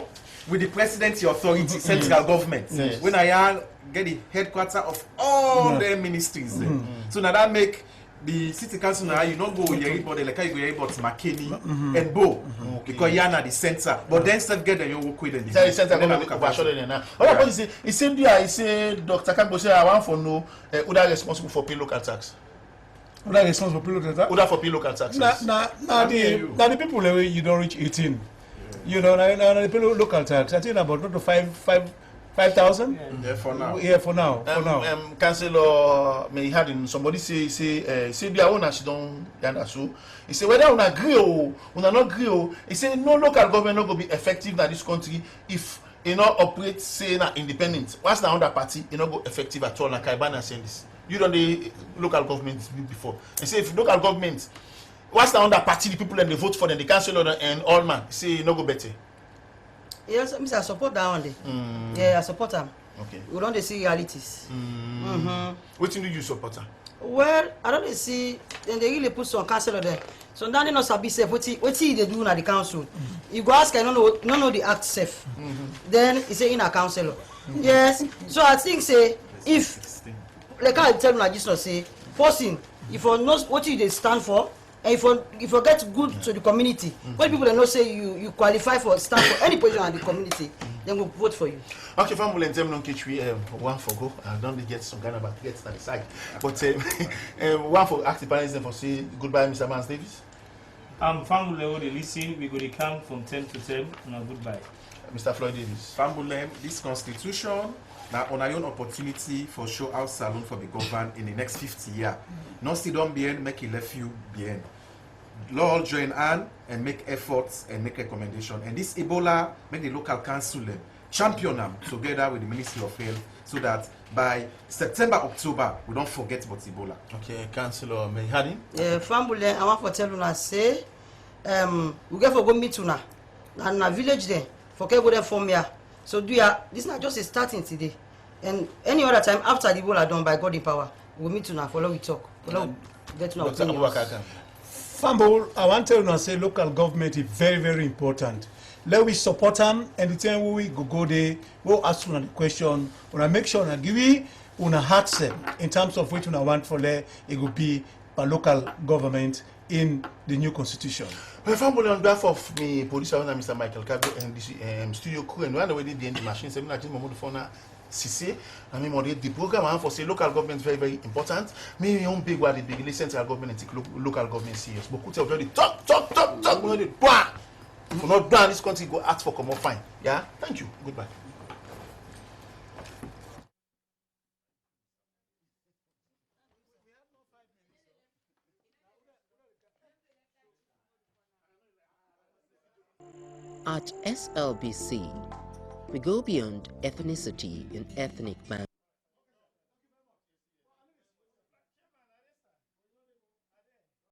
with the presidency authority, central government. Yes. When I get the headquarters of all the ministries. So now that make the city council now you not go everybody like you go everybody McKinney and Bo because you are at the center. But then self get them you work with them. The center government overshadow them now. What he say? He say Dr. Kambo say I want for know who are responsible for pay local tax. Who are responsible for pay local tax? Who are for pay local taxes? Now the people where you don't reach 18. You know, now the people local tax. I think about not to 5,000. Yeah, for now. Yeah, for now. Councillor may had in somebody say their own she don't so. He say whether una agree or una not agree or he say no local government not going to be effective in this country if you know operate say na independent. Once na under party, you not go effective at all. Like Kaibana saying this. You don't the local government before. He say if local government once na under party the people and they vote for them, the councillor and all man say you not go better. Yes, I support that one day. Yeah, I support them. Okay. We don't see realities. What do you support her? Well, I don't see, and they really put some councillor there. So now they not sabi safe. What they do na the council? You go ask, I don't know the act safe. Then he say in a councillor. Yes. So I think say if like I tell you, I just not say person if you know what you they stand for. And if you get good to the community, when people don't say you qualify for stand for any position in the community, then we'll vote for you. Okay, if I'm willing to catch we one for go. I don't get some kind of get to the side. But one for active parents for say goodbye, Mr. Mans Davis. Family they listen, we go to come from 10 to 10 and goodbye. Mr. Floyd Davis. Fambulem, this constitution now on our own opportunity for show our salon for the government in the next 50 years. No sit down behind, make it left you behind. Lord join hand and make efforts and make recommendation. And this Ebola make the local council champion them together with the Ministry of Health so that by September, October, we don't forget about Ebola. Okay, Councillor Mehadi. Fambulem, I want to tell you say we get for go meet you now. And na village there, for go there for me. So this is not just a starting today. And any other time after the Ebola done by God in power, we'll meet you now, follow we talk. Follow get to know. Fambo, I want to tell you say local government is very, very important. Let we support them and the time we go there, we'll ask you the question, we'll make sure that give you una heart in terms of what you want for there, it will be by local government in the new constitution. Well, Family, on behalf of me, police officer Mr. Michael Kabo and the studio crew, and one already the end machine, I'm not just Mamoudou CC, I mean, the program for say local government is very, very important. Me, on big what the big central government and local government serious. But could tell you talk, For not down this country, go ask for common fine. Yeah? Thank you. Goodbye. At SLBC, we go beyond ethnicity and ethnic boundaries.